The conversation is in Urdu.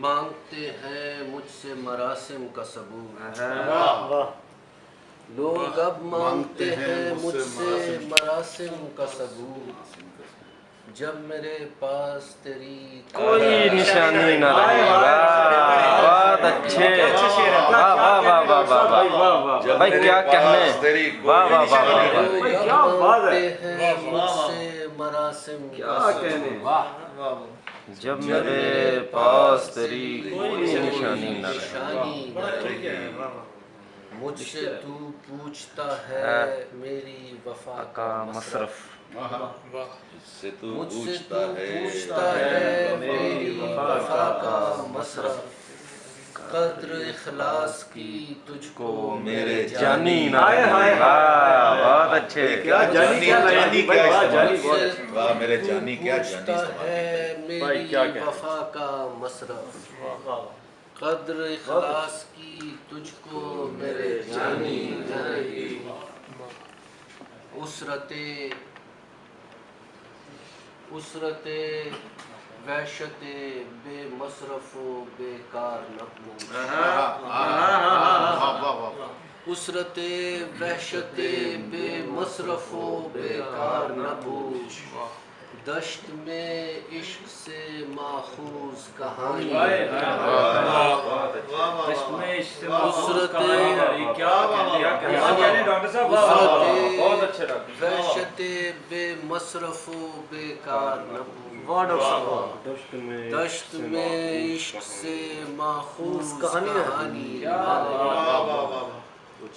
مانگتے ہیں مجھ سے مراسم کا ثبوت، لوگ اب مانگتے ہیں مجھ سے مراسم کا ثبوت، جب میرے پاس تیری کوئی نشانی نہ رہے. بہت اچھے، واہ واہ واہ واہ واہ بھائی کیا کہنے، واہ واہ واہ واہ مانگتے ہیں مجھ سے مراسم کا ثبوت، جب میرے پاس تیری کوئی نشانی نہ رہے. مجھ سے تو پوچھتا ہے میری وفا کا مصرف، مجھ سے تو مجھ سے پوچھتا تو پوچھتا ہے میری وفا کا مصرف، قدر اخلاص کی تجھ کو میرے جانی نہ رہے. بہت اچھے. واہ میرے جانی کیا جانی ہے میری وفا کا مصرف، قدر اخلاص کی تجھ کو میرے جانی نہ رہی، اسرت وحشت بے مصرف و بیکار نہ پوچھ، اسرت وحشت بے مصرف و بیکار نہ پوچھ، دشت میں عشق سے ماخوذ کہانی، اسرت وحشت بے مصرف و بیکار نہ پوچھ، دشت میں عشق سے ماخوذ کہانی.